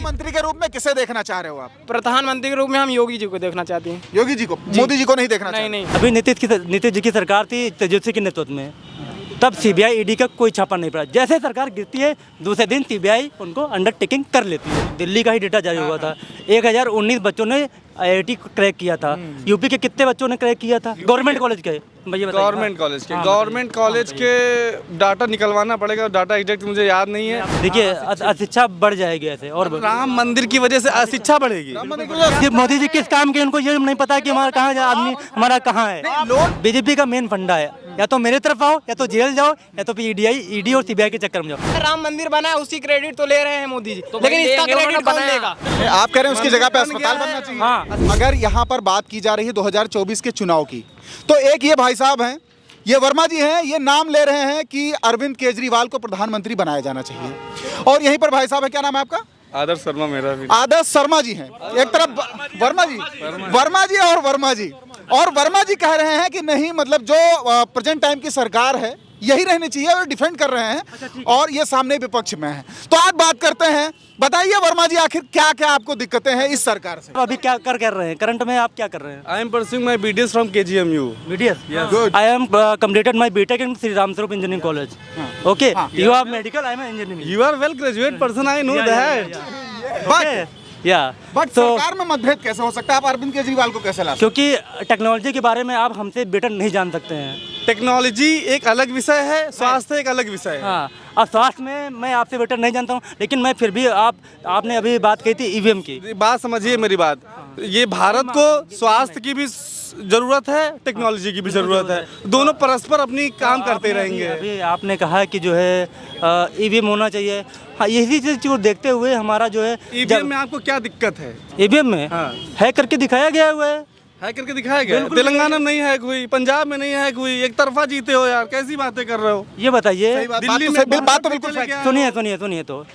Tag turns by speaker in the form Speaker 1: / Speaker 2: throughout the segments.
Speaker 1: प्रधानमंत्री के रूप में किसे देखना चाह रहे हो आप?
Speaker 2: प्रधानमंत्री के रूप में हम योगी जी को देखना चाहते हैं।
Speaker 1: योगी जी को, मोदी जी को नहीं देखना चाहते?
Speaker 2: नहीं।
Speaker 3: अभी नीतीश जी की सरकार थी तेजस्वी के नेतृत्व में, तब सीबीआई ईडी का कोई छापा नहीं पड़ा। जैसे सरकार गिरती है दूसरे दिन सीबीआई उनको अंडरटेकिंग कर लेती है। दिल्ली का ही डेटा जारी हुआ था, 1019 बच्चों ने आईआईटी क्रैक किया था। यूपी के कितने बच्चों ने क्रैक किया था? गवर्नमेंट कॉलेज के
Speaker 4: गवर्नमेंट कॉलेज के डाटा निकलवाना पड़ेगा। डाटा एग्जैक्ट मुझे याद नहीं है।
Speaker 3: देखिए अशिक्षा बढ़ जाएगी ऐसे, और
Speaker 4: राम मंदिर की वजह से अशिक्षा बढ़ेगी।
Speaker 3: ये मोदी जी किस काम के, उनको ये नहीं पता कि हमारा कहाँ आदमी हमारा कहाँ है। बीजेपी का मेन फंडा है, या तो मेरे तरफ आओ, या तो जेल जाओ, या तो ईडी और सीबीआई के चक्कर में जाओ।
Speaker 2: राम मंदिर बना है, उसकी क्रेडिट तो ले रहे हैं मोदी जी, लेकिन इसका क्रेडिट कौन लेगा?
Speaker 1: आप कह रहे हैं उसकी जगह पे अस्पताल बनना चाहिए?
Speaker 3: हाँ।
Speaker 1: अगर यहाँ पर बात की जा रही है 2024 के चुनाव की, तो एक ये भाई साहब हैं, ये वर्मा जी हैं, ये नाम ले रहे हैं कि अरविंद केजरीवाल को प्रधानमंत्री बनाया जाना चाहिए। और यहीं पर भाई साहब है, क्या नाम है आपका?
Speaker 4: आदर्श शर्मा मेरा भी।
Speaker 1: आदर्श शर्मा जी हैं। एक तरफ वर्मा जी और वर्मा जी कह रहे हैं कि नहीं, मतलब जो प्रेजेंट टाइम की सरकार है यही रहनी चाहिए, और डिफेंड कर रहे हैं। और ये सामने विपक्ष में है। तो आज बात करते हैं, बताइए वर्मा जी, आखिर क्या क्या आपको दिक्कतें हैं इस सरकार से?
Speaker 3: अभी क्या कर रहे हैं करंट में? आप क्या कर रहे हैं?
Speaker 4: I am pursuing my BDS from KGMU.
Speaker 3: BDS? I am completed my BTech in Sri Ram Swarup Engineering College. Okay. You are medical, I am engineering.
Speaker 4: You are well graduate person, I know that.
Speaker 1: But सरकार में मतभेद कैसे हो सकता है? आप अरविंद केजरीवाल को कैसे ला सकते?
Speaker 3: क्योंकि टेक्नोलॉजी के बारे में आप हमसे बेटर नहीं जान सकते हैं।
Speaker 4: टेक्नोलॉजी एक अलग विषय है, स्वास्थ्य एक अलग विषय है।
Speaker 3: हाँ, अब स्वास्थ्य में मैं आपसे बेटर नहीं जानता हूँ, लेकिन मैं फिर भी आपने अभी बात कही थी ईवीएम की।
Speaker 4: बात समझिए मेरी बात, ये भारत को स्वास्थ्य की भी जरूरत है, टेक्नोलॉजी की भी जरूरत है। दोनों परस्पर अपनी काम करते रहेंगे।
Speaker 3: अभी आपने कहा कि जो है ईवीएम होना चाहिए। हाँ, यही चीज को देखते हुए हमारा जो है
Speaker 4: ईवीएम में आपको क्या दिक्कत है?
Speaker 3: ईवीएम में हैक करके दिखाया गया हुआ है।
Speaker 4: हैक करके दिखाया गया? तेलंगाना में नहीं हैक हुई, पंजाब में नहीं हैक हुई, एक तरफा जीते हो यार, कैसी बातें कर रहे हो?
Speaker 3: ये बताइए।
Speaker 4: दिल्ली में
Speaker 1: बात तो बिल्कुल
Speaker 3: सुनिए तो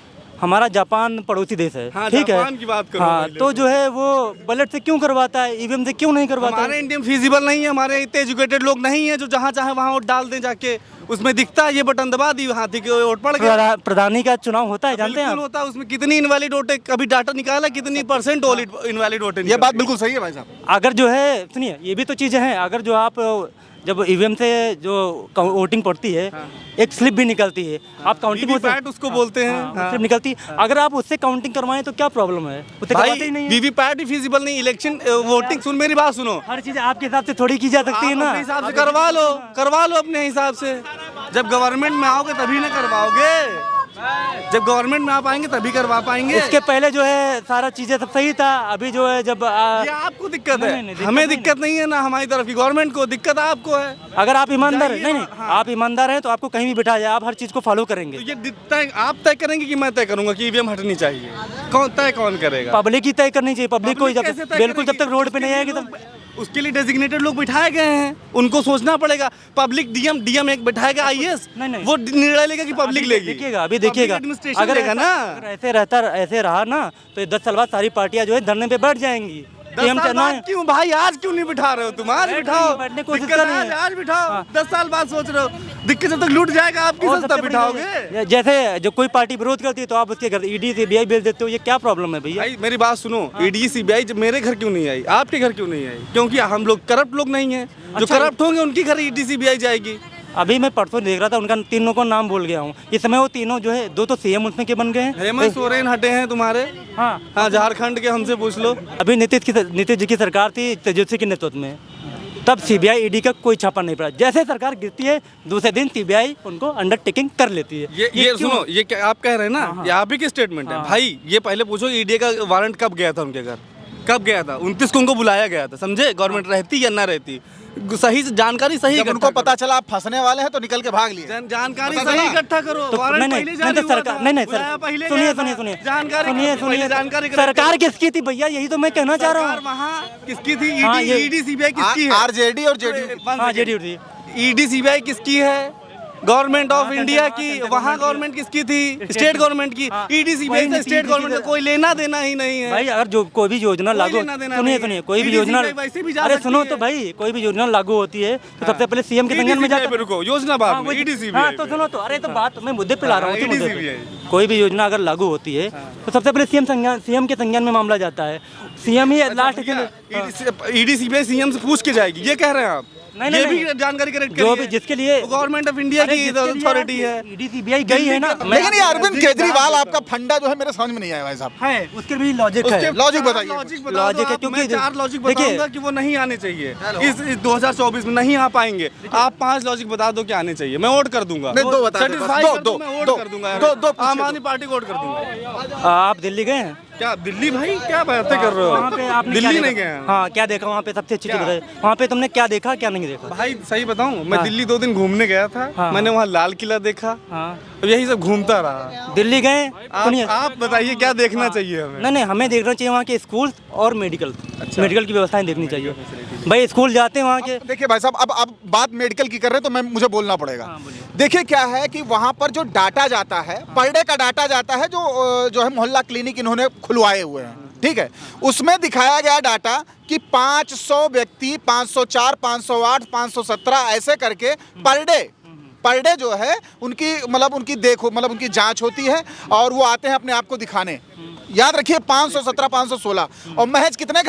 Speaker 3: हमारा जापान पड़ोसी देश है,
Speaker 4: हाँ,
Speaker 3: ठीक है?
Speaker 4: जापान की बात करो।
Speaker 3: हाँ, तो जो है वो बैलेट से क्यों करवाता है, ईवीएम से क्यों नहीं करवाता?
Speaker 4: हमारे इंडियन फिजिबल नहीं है, हमारे इतने एजुकेटेड लोग नहीं है जो जहाँ चाहे वहाँ वोट डाल दें जाके। उसमें दिखता है ये बटन दबा दी, हाथी के वोट पड़ गया।
Speaker 3: प्रधानी का चुनाव होता है, जानते हैं आप?
Speaker 4: होता है, उसमें कितनी इनवैलिड वोट है, कभी डाटा निकाला कितनी परसेंट इनवैलिड वोट है।
Speaker 1: ये बात बिल्कुल सही है भाई साहब।
Speaker 3: अगर जो है सुनिए, ये भी तो चीज़ें हैं। अगर जो आप जब ईवीएम से जो वोटिंग पड़ती है, एक स्लिप भी निकलती है, आप काउंटिंग
Speaker 4: वीवीपैट उसको बोलते हैं,
Speaker 3: स्लिप निकलती है। अगर आप उससे काउंटिंग करवाएं तो क्या प्रॉब्लम है? उससे करवाते ही नहीं है।
Speaker 4: वीवीपैट ही फिजिबल नहीं, इलेक्शन वोटिंग। सुन मेरी बात सुनो,
Speaker 3: हर चीज़ आपके हिसाब से थोड़ी की जा सकती है ना।
Speaker 4: अपने हिसाब से करवा लो अपने हिसाब से। जब गवर्नमेंट में आओगे तभी ना करवाओगे, जब गवर्नमेंट में आप आएंगे तभी करवा पाएंगे।
Speaker 3: इसके पहले जो है सारा चीजें सब सही था। अभी जो है जब
Speaker 4: ये आपको दिक्कत है, हमें दिक्कत नहीं है ना, हमारी तरफ की गवर्नमेंट को दिक्कत आपको है।
Speaker 3: अगर आप ईमानदार नहीं, आप ईमानदार हैं तो आपको कहीं भी बिठा जाए, आप हर चीज को फॉलो करेंगे।
Speaker 4: तो ये आप तय करेंगे कि मैं तय करूंगा कि ईवीएम हटनी चाहिए? कौन करेगा?
Speaker 3: पब्लिक ही तय करनी चाहिए। पब्लिक को बिल्कुल जब तक रोड पे नहीं आएगी तब
Speaker 4: उसके लिए डेजिग्नेटेड लोग बिठाए गए हैं, उनको सोचना पड़ेगा। पब्लिक डीएम एक बिठाएगा, आईएएस
Speaker 3: नहीं,
Speaker 4: वो निर्णय लेगा कि पब्लिक लेगी।
Speaker 3: अभी देखिएगा
Speaker 4: अगर
Speaker 3: ऐसे रहा ना तो 10 साल बाद सारी पार्टियां जो है धरने पे बैठ जाएंगी।
Speaker 4: क्यों भाई, आज क्यों नहीं बिठा रहे हो तुम? आज बिठाओ, आज बिठाओ। 10 साल बाद सोच रहे हो, दिक्कत जब तक लूट जाएगा आपकी तब बिठाओगे।
Speaker 3: जैसे जो कोई पार्टी विरोध करती है तो आप उसके घर ईडी सीबीआई भेज देते हो, ये क्या प्रॉब्लम है भैया?
Speaker 4: मेरी बात सुनो, ईडी सीबीआई जब मेरे घर क्यों नहीं आई, आपके घर क्यों नहीं आई? क्योंकि हम लोग करप्ट लोग नहीं है। जो करप्ट होंगे उनकी घर ईडी सीबीआई जाएगी।
Speaker 3: अभी मैं परसों देख रहा था, उनका तीनों को नाम भूल गया हूँ इस समय। वो तीनों जो है, 2 तो सीएम उसमें के बन गए हैं।
Speaker 4: हेमंत सोरेन हटे हैं तुम्हारे। हाँ, झारखंड के, हमसे पूछ लो।
Speaker 3: अभी नीतीश जी की सरकार थी तेजस्वी के नेतृत्व में, तब सीबीआई ईडी का कोई छापा नहीं पड़ा। जैसे सरकार गिरती है दूसरे दिन सीबीआई उनको अंडरटेकिंग कर लेती है।
Speaker 4: ये सुनो, ये क्या आप कह रहे हैं ना, ये आप ही की स्टेटमेंट है भाई। ये पहले पूछो ईडी का वारंट कब गया था उनके घर, कब गया था? 29 को उनको बुलाया गया था, समझे? गवर्नमेंट रहती या ना रहती, सही जानकारी सही।
Speaker 1: जब उनको पता चला आप फंसने वाले हैं तो निकल के भाग लिए।
Speaker 4: जानकारी सही इकट्ठा करो।
Speaker 3: सुनिए, सरकार किसकी थी भैया? यही तो मैं कहना चाह रहा हूँ।
Speaker 4: वहाँ किसकी थी? ईडी सीबीआई किसकी है?
Speaker 1: आरजेडी और जेडीयू।
Speaker 3: हाँ, जेडीयू थी।
Speaker 4: ईडी सीबीआई किसकी है? गवर्नमेंट ऑफ इंडिया की, वहाँ गवर्नमेंट किसकी थी? स्टेट गवर्नमेंट की। ईडी सीबीआई से स्टेट गवर्नमेंट का कोई लेना देना ही नहीं है
Speaker 3: भाई। अगर जो कोई भी योजना लागू, सुनिए कोई भी योजना, अरे सुनो तो भाई, कोई भी योजना लागू होती है तो सबसे पहले सीएम के संज्ञान में जाता है।
Speaker 4: रुको, योजना बाद में, ईडी सीबीआई।
Speaker 3: हाँ तो सुनो तो, अरे तो बात मैं मुद्दे पे ला रहा हूँ। कोई भी योजना अगर लागू होती है तो सबसे पहले सीएम के संज्ञान में मामला जाता है। सीएम ही लास्ट।
Speaker 4: ईडी सीबीआई सीएम से पूछ के जाएगी, ये कह रहे हैं आप?
Speaker 3: नहीं,
Speaker 4: ये
Speaker 3: नहीं,
Speaker 4: भी जानकारी करेक्ट
Speaker 3: जो भी जिसके लिए
Speaker 4: गवर्नमेंट ऑफ इंडिया की अथॉरिटी है,
Speaker 3: ईडी सीबीआई गई है ना।
Speaker 1: लेकिन ये अरविंद केजरीवाल आपका फंडा जो है मेरे समझ में नहीं आया भाई साहब।
Speaker 3: है उसके भी लॉजिक है।
Speaker 1: लॉजिक बताइए।
Speaker 3: लॉजिक है क्योंकि
Speaker 4: 4 लॉजिक बताऊंगा कि वो नहीं आने चाहिए इस 2024 में, नहीं आ पाएंगे। आप 5 लॉजिक बता दो कि आने चाहिए, मैं वोट कर दूंगा।
Speaker 1: नहीं, 2 बता दो,
Speaker 4: Satisfy कर दो, मैं वोट कर दूंगा।
Speaker 1: दो
Speaker 4: आम आदमी पार्टी को वोट कर दूंगा।
Speaker 3: आप दिल्ली गए हैं?
Speaker 4: क्या दिल्ली भाई, क्या बातें कर रहे हो?
Speaker 3: वहाँ पे आपने क्या
Speaker 4: दिल्ली नहीं
Speaker 3: देखा?
Speaker 4: गए हैं?
Speaker 3: हाँ, क्या देखा वहाँ पे? सबसे अच्छी चीज बताइए, वहाँ पे तुमने क्या देखा क्या नहीं देखा?
Speaker 4: भाई सही बताऊं, मैं दिल्ली 2 दिन घूमने गया था।
Speaker 3: हाँ।
Speaker 4: मैंने वहाँ लाल किला देखा,
Speaker 3: हाँ,
Speaker 4: यही सब घूमता रहा।
Speaker 3: दिल्ली गए? सुनिए,
Speaker 4: आप बताइए क्या देखना चाहिए हमें?
Speaker 3: नहीं हमें देखना चाहिए वहाँ के स्कूल और मेडिकल की व्यवस्थाएं देखनी चाहिए भाई। स्कूल जाते हैं वहाँ के।
Speaker 1: देखिए भाई साहब, अब बात मेडिकल की कर रहे हैं तो मुझे बोलना पड़ेगा। देखिए क्या है कि वहाँ पर जो डाटा जाता है, पर डे का डाटा जाता है, जो है मोहल्ला क्लिनिक इन्होंने खुलवाए हुए हैं, ठीक है। उसमें दिखाया गया डाटा कि 500 व्यक्ति, 504, 508, 517 ऐसे करके पर डे जो है उनकी उनकी जांच होती है और वो आते हैं अपने आप को दिखाने। याद रखिए 517, 516। और महज कितने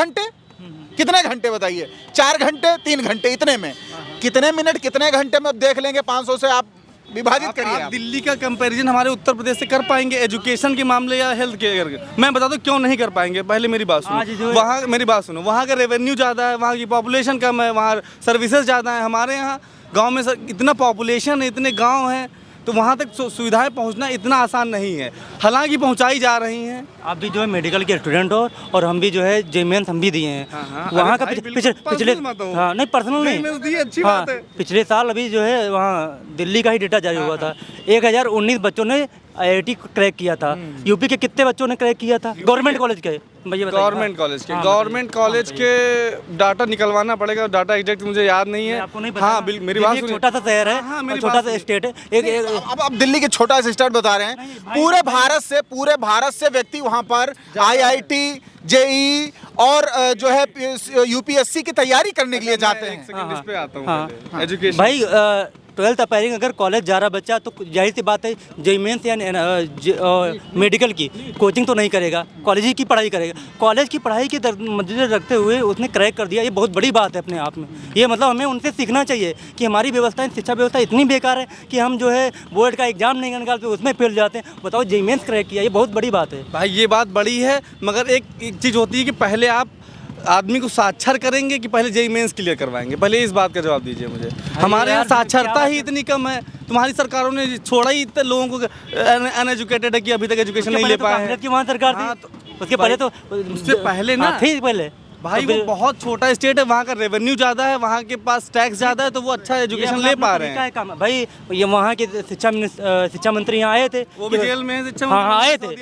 Speaker 1: घंटे बताइए? 4 घंटे, 3 घंटे, इतने में कितने मिनट, कितने घंटे में अब देख लेंगे। 500 से आप विभाजित करिए।
Speaker 4: आप दिल्ली का कंपैरिजन हमारे उत्तर प्रदेश से कर पाएंगे एजुकेशन के मामले या हेल्थ केयर? मैं बता दूं क्यों नहीं कर पाएंगे। पहले मेरी बात सुनो, वहाँ का रेवेन्यू ज़्यादा है, वहाँ की पॉपुलेशन कम है, वहाँ सर्विसेज ज़्यादा है। हमारे यहाँ गांव में इतना पॉपुलेशन है, इतने गांव हैं, तो वहाँ तक सुविधाएं पहुँचना इतना आसान नहीं है। हालांकि पहुँचाई जा रही हैं।
Speaker 3: आप भी जो है मेडिकल के स्टूडेंट हो और हम भी जो है जेमेंस हम भी दिए हैं। वहाँ का पिछले हाँ नहीं पर्सनल नहीं,
Speaker 4: अच्छी बात है।
Speaker 3: पिछले साल अभी जो है वहाँ दिल्ली का ही डेटा जारी हुआ था। 1019 बच्चों ने IIT क्रैक किया था। यूपी के कितने बच्चों ने क्रैक किया था? गवर्नमेंट कॉलेज के
Speaker 4: गवर्नमेंट कॉलेज के डाटा निकलवाना पड़ेगा। डाटा एग्जैक्ट मुझे याद नहीं है।
Speaker 3: आपको नहीं पता?
Speaker 4: हाँ, मेरी बात सुनिए।
Speaker 3: छोटा सा शहर है, छोटा सा स्टेट है।
Speaker 1: अब दिल्ली के छोटा सा स्टेट बता रहे हैं। पूरे भारत से व्यक्ति वहां पर IIT, JEE और जो है UPSC की तैयारी करने के लिए जाते हैं।
Speaker 4: इस पे आता हूँ एजुकेशन
Speaker 3: भाई। 12th अपेयरिंग अगर कॉलेज जा रहा बच्चा तो जाहिर सी बात है जेमेंस या मेडिकल की कोचिंग तो नहीं करेगा, कॉलेज ही की पढ़ाई करेगा। कॉलेज की पढ़ाई के मद्देनजर रखते हुए उसने क्रैक कर दिया, ये बहुत बड़ी बात है अपने आप में। ये मतलब हमें उनसे सीखना चाहिए कि हमारी व्यवस्था, शिक्षा व्यवस्था इतनी बेकार है कि हम जो है बोर्ड का एग्जाम नहीं निकालते, उसमें फेल जाते हैं। बताओ, जेमेंस क्रैक किया, ये बहुत बड़ी बात है
Speaker 4: भाई। ये बात बड़ी है, मगर एक चीज़ होती है कि पहले आप आदमी को साक्षर करेंगे कि पहले जेईई मेंस क्लियर करवाएंगे? पहले इस बात का जवाब दीजिए मुझे। हमारे यहाँ साक्षरता ही इतनी कम है। तुम्हारी सरकारों ने छोड़ा ही इतने लोगों को अनएजुकेटेड है कि अभी तक एजुकेशन नहीं ले पाए हैं।
Speaker 3: वहाँ सरकार थी, उसके पहले तो
Speaker 4: उससे पहले ना
Speaker 3: थी पहले
Speaker 4: भाई। वो बहुत छोटा स्टेट है, वहाँ का रेवेन्यू ज़्यादा है, वहाँ के पास टैक्स ज़्यादा है, तो वो अच्छा एजुकेशन ले पा रहे हैं
Speaker 3: भाई। ये वहाँ के शिक्षा मंत्री यहाँ आए थे,
Speaker 4: वो भी जेल में शिक्षा
Speaker 3: आए थे।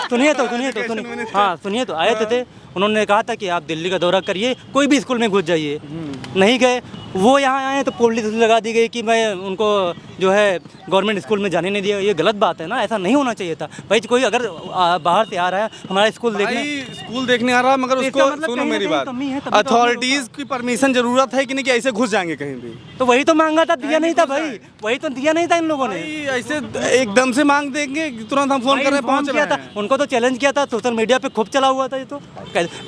Speaker 3: सुनिए तो आए थे। उन्होंने कहा था कि आप दिल्ली का दौरा करिए, कोई भी स्कूल में घुस जाइए। नहीं गए, वो यहाँ आए तो पुलिस लगा दी गई कि मैं उनको जो है गवर्नमेंट स्कूल में जाने नहीं दिया। ये गलत बात है ना, ऐसा नहीं होना चाहिए था भाई। कोई अगर बाहर से आ रहा है हमारा स्कूल देखने
Speaker 4: आ रहा है, मगर उसको सुनो मेरी बात, अथॉरिटीज की परमिशन जरूरत है कि नहीं कि ऐसे घुस जाएंगे कहीं भी?
Speaker 3: तो वही तो मांगा था, दिया नहीं था भाई। वही तो दिया नहीं था इन लोगों ने।
Speaker 4: ऐसे एकदम से मांग देंगे, तुरंत हम फोन कर रहे हैं, पहुंच गया
Speaker 3: था। उनको तो चैलेंज किया था, सोशल मीडिया पे खूब चला हुआ था ये तो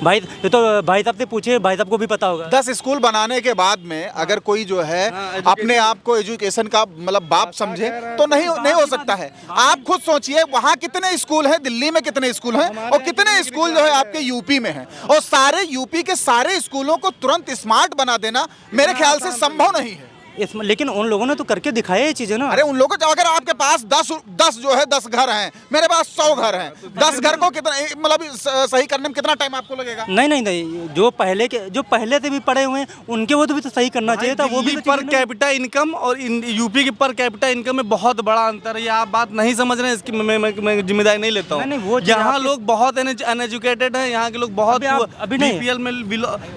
Speaker 3: भाई। ये तो भाई साहब से पूछिए, भाई साहब को भी पता होगा।
Speaker 1: 10 स्कूल बनाने के बाद में अगर कोई जो है अपने आप को एजुकेशन का मतलब बाप समझे तो नहीं हो सकता है। आप खुद सोचिए, वहाँ कितने स्कूल हैं, दिल्ली में कितने स्कूल हैं और कितने स्कूल जो है आपके यूपी में हैं। और सारे यूपी के सारे स्कूलों को तुरंत स्मार्ट बना देना मेरे ख्याल से संभव नहीं है।
Speaker 3: लेकिन उन लोगों ने तो करके दिखाया ये चीजें ना।
Speaker 1: अरे उन लोगों को, अगर आपके पास 10 घर हैं, मेरे पास 100 घर हैं, 10 घर को कितना मतलब सही करने में कितना टाइम आपको लगेगा?
Speaker 3: नहीं, जो पहले से भी पढ़े हुए हैं उनके वो तो भी तो सही करना चाहिए था। वो भी
Speaker 4: पर कैपिटा इनकम और यूपी की पर कैपिटा इनकम में बहुत बड़ा अंतर है। ये आप बात नहीं समझ रहे हैं, इसकी मैं जिम्मेदारी नहीं लेता हूँ। यहाँ लोग बहुत अनएजुकेटेड हैं, यहाँ के लोग बहुत BPL में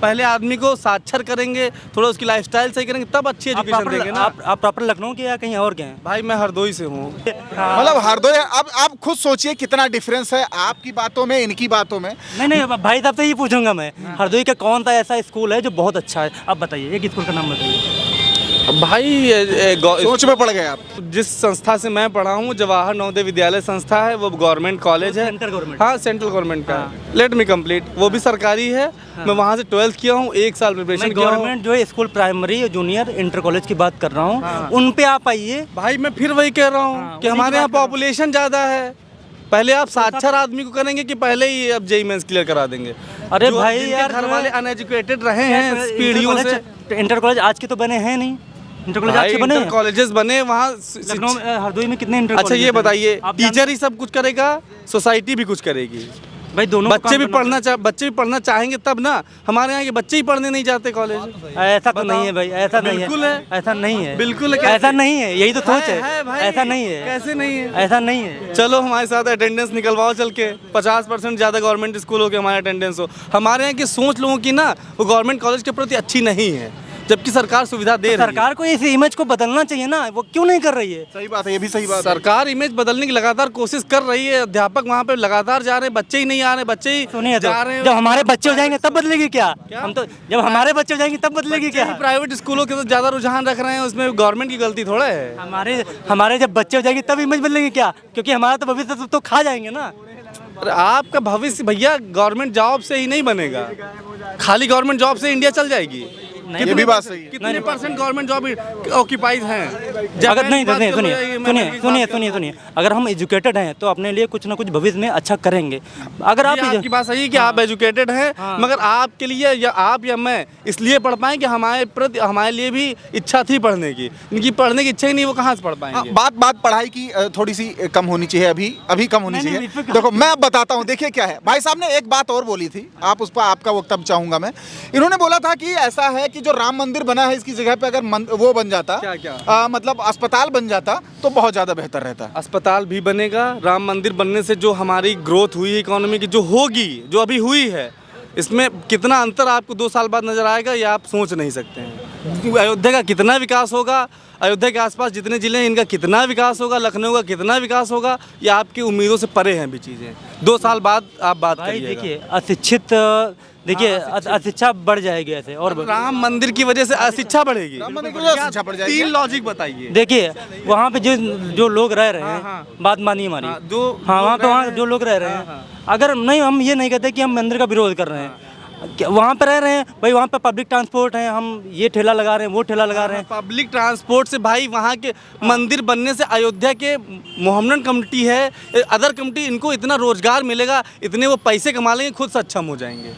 Speaker 4: पहले आदमी को साक्षर करेंगे, थोड़ा उसकी लाइफस्टाइल सही करेंगे, तब अच्छी एजुकेशन देंगे ना।
Speaker 3: आप प्रॉपर लखनऊ के या कहीं और के हैं?
Speaker 4: भाई मैं हरदोई से हूँ।
Speaker 1: मतलब हरदोई, अब आप खुद सोचिए कितना डिफरेंस है आपकी बातों में, इनकी बातों में।
Speaker 3: नहीं अब भाई साहब से ही पूछूंगा मैं, हरदोई का कौन सा ऐसा स्कूल है जो बहुत अच्छा है? आप बताइए, एक स्कूल का नाम बताइए।
Speaker 4: भाई
Speaker 1: सोच में पड़ गए आप।
Speaker 4: जिस संस्था से मैं पढ़ा हूँ, जवाहर नवोदय विद्यालय संस्था है, वो गवर्नमेंट कॉलेज है।
Speaker 3: Central government.
Speaker 4: हाँ, सेंट्रल गवर्नमेंट का। लेट मी कंप्लीट, वो भी सरकारी है। मैं वहाँ से 12th किया हूँ, 1 साल प्रिपरेशन किया हूँ।
Speaker 3: गवर्नमेंट जो है school, primary junior inter college की बात कर रहा हूँ, उन पे आप आइए।
Speaker 4: भाई मैं फिर वही कह रहा हूँ कि हमारे यहाँ पॉपुलेशन ज़्यादा है। पहले आप साक्षर आदमी को करेंगे कि पहले ही अब जेईई मेंस क्लियर करा देंगे?
Speaker 3: अरे
Speaker 4: जो
Speaker 3: भाई
Speaker 4: जिनके
Speaker 3: यार,
Speaker 4: घर वाले अनएजुकेटेड रहे हैं पीढ़ियों से।
Speaker 3: इंटर कॉलेज आज के तो बने हैं नहीं, इंटर कॉलेज आज के बने हैं।
Speaker 4: कॉलेजेस बने वहाँ।
Speaker 3: लखनऊ हरदोई में कितने इंटर
Speaker 4: अच्छा
Speaker 3: कॉलेज
Speaker 4: ये
Speaker 3: हैं?
Speaker 4: बताइए,
Speaker 3: आप
Speaker 4: टीचर ही सब कुछ करेगा, सोसाइटी भी कुछ करेगी?
Speaker 3: भाई दोनों
Speaker 4: बच्चे भी पढ़ना चाहेंगे तब ना। हमारे यहाँ के बच्चे ही पढ़ने नहीं जाते कॉलेज।
Speaker 3: ऐसा तो नहीं है भाई, ऐसा नहीं
Speaker 4: बिल्कुल
Speaker 3: है,
Speaker 4: है।
Speaker 3: ऐसा नहीं है,
Speaker 4: बिल्कुल है।
Speaker 3: ऐसा नहीं है, यही तो सोच है।
Speaker 4: भाई,
Speaker 3: ऐसा नहीं है,
Speaker 4: कैसे नहीं है?
Speaker 3: ऐसा नहीं है।
Speaker 4: चलो हमारे साथ अटेंडेंस निकलवाओ चल के, 50% ज़्यादा गवर्नमेंट स्कूलों के हमारे अटेंडेंस हो। हमारे यहाँ की सोच लोगों की ना, वो गवर्नमेंट कॉलेज के प्रति अच्छी नहीं है, जबकि सरकार सुविधा दे रही है।
Speaker 3: सरकार को इस इमेज को बदलना चाहिए ना, वो क्यों नहीं कर रही है?
Speaker 1: सही बात है, ये भी सही बात है।
Speaker 4: सरकार इमेज बदलने की लगातार कोशिश कर रही है। अध्यापक वहाँ पे लगातार जा रहे हैं, बच्चे ही नहीं आ रहे, बच्चे ही
Speaker 3: सुनिए,
Speaker 4: जा रहे हैं।
Speaker 3: जब हमारे बच्चे हो जाएंगे तब बदलेगी क्या? हम तो जब हमारे बच्चे हो जाएंगे तब बदलेगी क्या?
Speaker 4: प्राइवेट स्कूलों के तो ज़्यादा रुझान रख रहे हैं, उसमें गवर्नमेंट की गलती थोड़ा है।
Speaker 3: हमारे जब बच्चे हो जाएंगे तब इमेज बदलेगी क्या? क्योंकि हमारा तो भविष्य तो खा जाएंगे ना।
Speaker 4: अरे आपका भविष्य भैया गवर्नमेंट जॉब से ही नहीं बनेगा। खाली गवर्नमेंट जॉब से इंडिया चल जाएगी?
Speaker 1: ये भी बात सही है।
Speaker 4: कितने % गवर्नमेंट जॉब ऑक्यूपाइज हैं?
Speaker 3: अगर नहीं सुनिए, अगर हम एजुकेटेड हैं तो अपने लिए कुछ ना कुछ भविष्य में अच्छा करेंगे। अगर आप
Speaker 4: आपकी बात सही है कि आप एजुकेटेड हैं, मगर आपके लिए या आप या मैं इसलिए पढ़ पाएं कि हमारे लिए भी इच्छा थी पढ़ने की। इनकी पढ़ने की इच्छा ही नहीं, वो कहाँ से पढ़ पाएंगे?
Speaker 1: बात पढ़ाई की थोड़ी सी कम होनी चाहिए, अभी कम होनी चाहिए। देखो मैं अब बताता हूँ, देखिए क्या है। भाई साहब ने एक बात और बोली थी, आप उस पर आपका वक्तव्य चाहूंगा मैं। इन्होंने बोला था कि ऐसा है कि जो राम मंदिर बना है, इसकी जगह पे अगर वो बन जाता, मतलब अस्पताल बन जाता तो बहुत ज्यादा बेहतर रहता।
Speaker 4: अस्पताल भी बनेगा। राम मंदिर बनने से जो हमारी ग्रोथ हुई है इकोनॉमी की, जो होगी, जो अभी हुई है, इसमें कितना अंतर आपको 2 साल बाद नजर आएगा, ये आप सोच नहीं सकते हैं। अयोध्या का कितना विकास होगा, अयोध्या के आसपास जितने जिले हैं इनका कितना विकास होगा, लखनऊ का कितना विकास होगा, ये आपकी उम्मीदों से परे हैं भी चीज़ें। 2 साल बाद आप बात करिएगा।
Speaker 3: देखिए अशिक्षित, देखिए अशिक्षा बढ़ जाएगी ऐसे। और
Speaker 4: राम मंदिर की वजह से अशिक्षा बढ़ेगी?
Speaker 1: राम मंदिर की वजह से अशिक्षा बढ़ जाएगी?
Speaker 4: 3 लॉजिक बताइए।
Speaker 3: देखिए वहाँ पे जो लोग रह रहे हैं, बात मानिए हमारी। वहाँ पे जो लोग रह रहे हैं, अगर नहीं, हम ये नहीं कहते कि हम मंदिर का विरोध कर रहे हैं, वहाँ पे रह रहे हैं भाई, वहाँ पे पब्लिक ट्रांसपोर्ट है, हम ये ठेला लगा रहे हैं, वो ठेला लगा रहे हैं।
Speaker 4: पब्लिक ट्रांसपोर्ट से भाई, वहाँ के मंदिर बनने से अयोध्या के मोहम्मदन कमेटी है, अदर कमेटी, इनको इतना रोजगार मिलेगा, इतने वो पैसे कमा लेंगे, खुद सक्षम हो जाएंगे।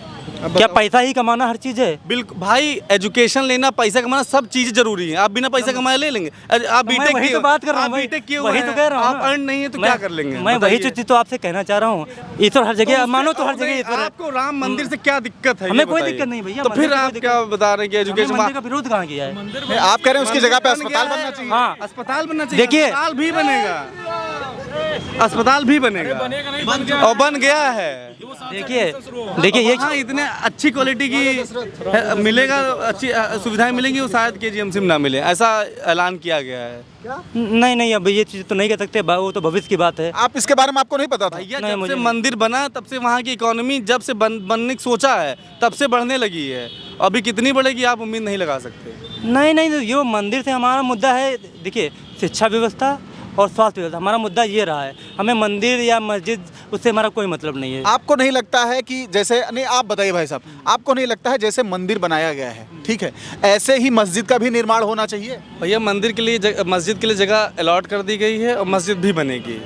Speaker 3: क्या पैसा ही कमाना हर चीज़ है?
Speaker 4: बिल्कुल भाई, एजुकेशन लेना, पैसा कमाना, सब चीज़ जरूरी है। आप बिना पैसा कमाए ले लेंगे? आप बीटेक
Speaker 3: वही तो बात कर रहा हूँ,
Speaker 4: बीटेक किए
Speaker 3: वही तो कह रहा हूँ।
Speaker 4: आप अर्न नहीं है तो क्या कर लेंगे?
Speaker 3: मैं वही चीज़ तो आपसे कहना चाह रहा हूँ। ईश्वर हर जगह, मानो तो हर जगह ईश्वर है।
Speaker 4: आपको राम मंदिर से क्या दिक्कत है?
Speaker 3: हमें कोई दिक्कत नहीं भैया।
Speaker 4: तो फिर आप क्या बता रहे हैं कि एजुकेशन
Speaker 3: का विरोध कहाँ किया है?
Speaker 1: आप कह रहे हैं उसकी जगह पे अस्पताल बनना चाहिए।
Speaker 3: हाँ,
Speaker 4: अस्पताल बनना चाहिए।
Speaker 3: देखिए,
Speaker 4: अस्पताल भी बनेगा, अस्पताल भी बनेगा और बन गया है।
Speaker 3: देखिए ये
Speaker 4: इतने अच्छी क्वालिटी की मिलेगा, अच्छी सुविधाएं मिलेंगी, वो शायद KGMC में ना मिले, ऐसा ऐलान किया गया है।
Speaker 3: नहीं, अब ये चीज़ तो नहीं कह सकते, वो तो भविष्य की बात है।
Speaker 1: आप इसके बारे में आपको नहीं पता था?
Speaker 4: भैया जब से मंदिर बना तब से वहाँ की इकोनॉमी जब से बनने की सोचा है तब से बढ़ने लगी है। अभी कितनी बढ़ेगी आप उम्मीद नहीं लगा सकते।
Speaker 3: नहीं, ये मंदिर से हमारा मुद्दा है। देखिए शिक्षा व्यवस्था और स्वास्थ्य व्यवस्था, हमारा मुद्दा ये रहा है। हमें मंदिर या मस्जिद, उससे हमारा कोई मतलब नहीं है।
Speaker 1: आपको नहीं लगता है कि जैसे, नहीं आप बताइए भाई साहब, आपको नहीं लगता है जैसे मंदिर बनाया गया है, ठीक है, ऐसे ही मस्जिद का भी निर्माण होना चाहिए?
Speaker 4: भैया मंदिर के लिए मस्जिद के लिए जगह अलॉट कर दी गई है और मस्जिद भी बनेगी।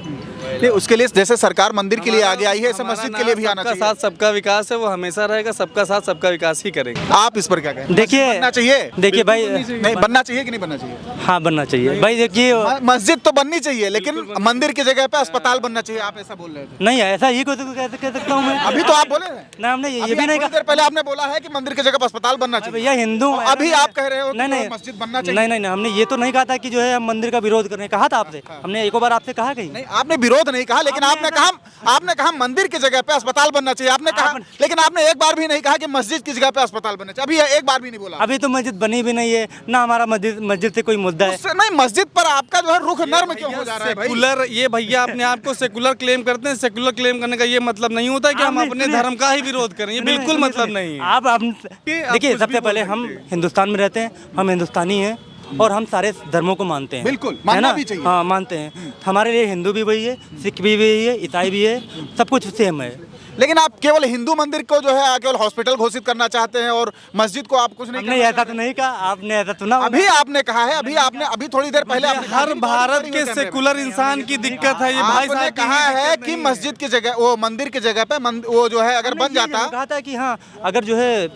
Speaker 1: नहीं, उसके लिए जैसे सरकार मंदिर के लिए आगे आई है, ऐसे मस्जिद के लिए भी आना चाहिए।
Speaker 4: सबका साथ सबका विकास है, वो हमेशा रहेगा। सबका साथ सबका विकास ही करेंगे।
Speaker 1: आप इस पर क्या कहें?
Speaker 3: देखिए
Speaker 1: बनना चाहिए?
Speaker 3: देखिए भाई,
Speaker 1: नहीं बनना चाहिए कि नहीं बनना चाहिए?
Speaker 3: हाँ बनना चाहिए भाई। देखिए
Speaker 1: मस्जिद तो बननी चाहिए, लेकिन मंदिर की जगह पे अस्पताल बनना चाहिए, आप ऐसा बोल रहे थे।
Speaker 3: नहीं ऐसा ही कुछ कह सकता हूँ मैं।
Speaker 1: अभी तो आप बोले हैं
Speaker 3: ना, हमने ये
Speaker 1: अभी
Speaker 3: भी नहीं
Speaker 1: थोड़ी देर पहले आपने बोला है कि मंदिर की जगह पर अस्पताल बनना चाहिए।
Speaker 3: भैया हिंदू
Speaker 1: तो अभी आप कह रहे हो
Speaker 3: नहीं नहीं
Speaker 1: मस्जिद बनना चाहिए।
Speaker 3: नहीं, हमने ये तो नहीं कहा था कि जो है हम मंदिर का विरोध करने, कहा था आपसे, हमने एक बार आपसे कहा कहीं।
Speaker 1: नहीं, आपने विरोध नहीं कहा, लेकिन आपने कहा मंदिर की जगह पे अस्पताल बनना चाहिए, आपने कहा, लेकिन आपने एक बार भी नहीं कहा कि मस्जिद की जगह पे अस्पताल बनना चाहिए। अभी एक बार भी नहीं बोला।
Speaker 3: अभी तो मस्जिद बनी भी नहीं है ना, हमारा मस्जिद से कोई मुद्दा है।
Speaker 1: नहीं, मस्जिद पर आपका जो है रुख नर्म क्यों हो जा रहा है भाई?
Speaker 4: सेकुलर, ये भैया अपने आप को सेकुलर क्लेम करते हैं। सेकुलर क्लेम करने का ये मतलब नहीं होता कि हम अपने धर्म का ही विरोध करें, ये बिल्कुल मतलब नहीं है।
Speaker 3: आप देखिए, सबसे पहले हम हिंदुस्तान में रहते हैं, हम हिंदुस्तानी हैं और हम सारे धर्मों को मानते हैं।
Speaker 1: बिल्कुल,
Speaker 3: है
Speaker 1: मानना
Speaker 3: ना?
Speaker 1: भी चाहिए।
Speaker 3: हाँ मानते हैं। हमारे लिए हिंदू भी वही है, सिख भी वही है, ईसाई भी है, सब कुछ सेम है।
Speaker 1: लेकिन आप केवल हिंदू मंदिर को जो है केवल हॉस्पिटल घोषित करना चाहते हैं और मस्जिद को आप कुछ नहीं
Speaker 3: हमने ऐसा तो नहीं कहा, आपने ऐसा सुना?
Speaker 1: अभी आपने कहा है, अभी थोड़ी देर पहले
Speaker 4: हर भारत के सेकुलर इंसान की दिक्कत है ये भाई
Speaker 1: आपने
Speaker 4: साहब।
Speaker 1: कहा है कि मस्जिद की जगह, वो मंदिर की जगह पे वो जो है अगर बन जाता।
Speaker 3: कहा था कि हाँ, अगर जो है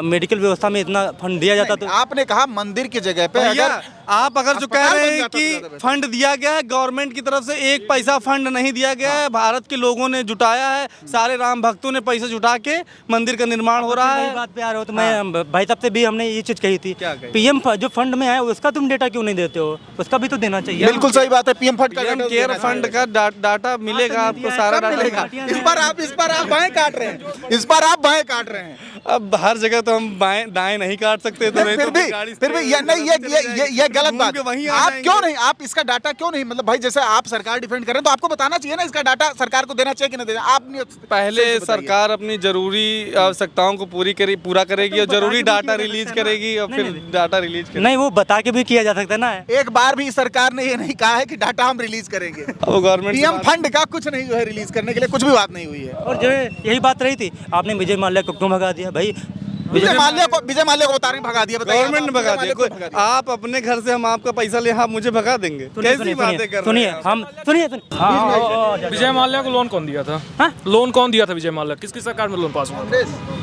Speaker 3: मेडिकल व्यवस्था में इतना फंड दिया जाता तो।
Speaker 1: आपने कहा मंदिर की जगह पे
Speaker 4: भैया
Speaker 1: अगर
Speaker 4: आप अगर जो कह
Speaker 1: अस्पताल
Speaker 4: रहे
Speaker 1: बन
Speaker 4: हैं
Speaker 1: जाता तो ज्यादा
Speaker 4: कि
Speaker 1: बेहतर।
Speaker 4: फंड दिया गया है गवर्नमेंट की तरफ से, एक पैसा फंड नहीं दिया गया है, भारत के लोगों ने जुटाया है, सारे राम भक्तों ने पैसे जुटा के मंदिर का निर्माण हो रहा है।
Speaker 3: बात पे आ रहे हो तो मैं भाई साहब से भी हमने ये चीज कही थी,
Speaker 4: क्या कही?
Speaker 3: पीएम जो फंड में है उसका तुम डेटा क्यों नहीं देते हो? उसका भी तो देना चाहिए।
Speaker 1: बिल्कुल सही बात है, पीएम फंड का
Speaker 4: पीएम
Speaker 1: data
Speaker 4: केयर
Speaker 1: देना
Speaker 4: फंड का डाटा मिलेगा आपको, सारा
Speaker 1: कब मिलेगा?
Speaker 4: डाटा
Speaker 1: इस पर आप बाएं काट रहे हैं, इस पर आप बाएं काट रहे हैं।
Speaker 4: अब हर जगह तो हम बाएं दाएं नहीं काट सकते, तो नहीं तो
Speaker 1: फिर भी ये गलत
Speaker 4: घूम
Speaker 1: बात।
Speaker 4: के वहीं आ
Speaker 1: आप
Speaker 4: जाएंगे।
Speaker 1: क्यों नहीं, आप इसका डाटा क्यों नहीं, मतलब भाई जैसे आप सरकार डिफेंड कर रहे हैं तो आपको बताना चाहिए ना, इसका डाटा सरकार को देना चाहिए कि नहीं देना। आप नहीं,
Speaker 4: पहले
Speaker 1: सही से बताइए।
Speaker 4: सरकार अपनी जरूरी आवश्यकताओं को पूरा करेगी और जरूरी डाटा रिलीज करेगी और फिर डाटा रिलीज करेगी।
Speaker 3: नहीं, वो बता के भी किया जा सकता है ना।
Speaker 1: एक बार भी सरकार ने ये नहीं कहा है कि डाटा हम रिलीज करेंगे।
Speaker 4: वो गवर्नमेंट
Speaker 1: पीएम फंड का कुछ नहीं जो है रिलीज करने के लिए कुछ भी बात नहीं हुई है।
Speaker 3: और जो है यही बात रही थी, आपने विजय माल्या को क्यों भगा दिया भाई?
Speaker 1: विजय माल्या को बता रही भगा दिया, बताइए
Speaker 4: गवर्नमेंट ने
Speaker 1: आप
Speaker 4: भगा
Speaker 1: विजय माल्या को
Speaker 4: दिया। कोई आप अपने घर से हम आपका पैसा ले, आप मुझे भगा देंगे? कैसी बातें कर रहे
Speaker 3: सुनिए,
Speaker 4: हैं आप?
Speaker 3: हम सुनिए।
Speaker 5: विजय माल्या को लोन कौन दिया था?
Speaker 3: हाँ?
Speaker 5: लोन कौन दिया था विजय माल्या? किसकी सरकार में लोन पास हुआ?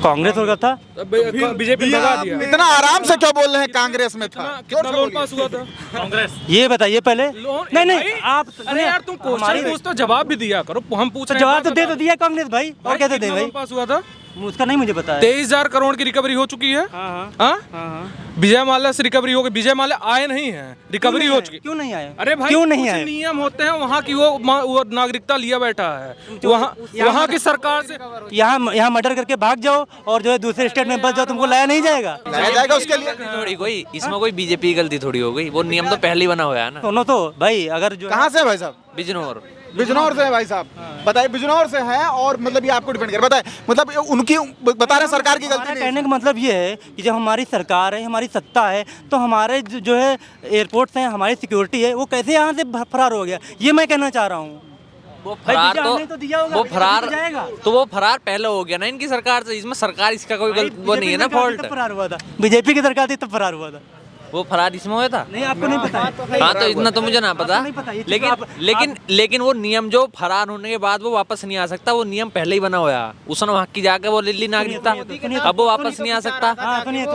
Speaker 3: कांग्रेस हो गया था।
Speaker 5: बीजेपी ने भगा दिया।
Speaker 1: इतना आराम से क्यों बोल रहे हैं कांग्रेस में था?
Speaker 5: कितना लोन पास हुआ था? कांग्रेस
Speaker 3: ये बताइए पहले।
Speaker 5: लोन
Speaker 3: नहीं आप
Speaker 5: अरे यार तुम क्वेश्चन पूछ तो जवाब भी दिया करो। हम पूछ रहे हैं
Speaker 3: जवाब तो दे तो दिया कांग्रेस भाई, और कैसे दे
Speaker 5: कितना
Speaker 3: भाई?
Speaker 5: लोन पास हुआ था?
Speaker 3: उसका नहीं मुझे पता है।
Speaker 5: 23,000 करोड़ की रिकवरी हो चुकी है। हाँ? विजय माल्या से रिकवरी हो गई। विजय माल्या आए नहीं है, रिकवरी हो चुकी।
Speaker 3: क्यों नहीं आए?
Speaker 5: अरे भाई
Speaker 3: क्यों नहीं
Speaker 5: कुछ
Speaker 3: आए?
Speaker 5: नियम होते हैं वहाँ की, वो नागरिकता लिया बैठा है वहाँ की सरकार से।
Speaker 3: यहाँ मर्डर करके भाग जाओ और जो है दूसरे स्टेट में बस जाओ, तुमको लाया नहीं जाएगा।
Speaker 1: लाया जाएगा उसके लिए।
Speaker 6: थोड़ी कोई इसमें कोई बीजेपी की गलती थोड़ी हो गई, वो नियम तो पहले ही बना हुआ है ना।
Speaker 3: सुनो तो भाई, अगर जो
Speaker 1: कहाँ से है भाई साहब?
Speaker 6: बिजनौर
Speaker 1: बिजनौर से है भाई साहब, बताइए बिजनौर से है और मतलब ये आपको डिपेंड कर, बताए मतलब उनकी बता रहे हैं सरकार की गलती
Speaker 3: हमारा
Speaker 1: नहीं
Speaker 3: कहने का मतलब ये है कि जब हमारी सरकार है, हमारी सत्ता है, तो हमारे जो है एयरपोर्ट्स हैं, हमारी सिक्योरिटी है, वो कैसे यहाँ से फरार हो गया, ये मैं कहना चाह रहा हूँ।
Speaker 6: वो
Speaker 3: भाई
Speaker 6: फरार
Speaker 3: वीजा हमने तो दिया होगा,
Speaker 6: वो
Speaker 3: वीजा
Speaker 6: फरार
Speaker 3: तो जाएगा।
Speaker 6: तो वो फरार पहले हो गया ना इनकी सरकार से। इसमें सरकार इसका कोई वो नहीं है ना फॉल्ट।
Speaker 3: फरार हुआ था, बीजेपी की सरकार थी तब फरार हुआ था।
Speaker 6: वो फरार इसमें हुआ था।
Speaker 3: नहीं, आपको नहीं पता है।
Speaker 6: हाँ तो इतना तो मुझे ना पता।
Speaker 3: नहीं पता, ये चीज़ तो
Speaker 6: लेकिन वो नियम जो फरार होने के बाद वो वापस नहीं आ सकता, वो नियम पहले ही बना हुआ है। उसने वहाँ की जाके वो ले ली नागरिकता, अब वो वापस नहीं आ सकता।
Speaker 3: हाँ, सुनिए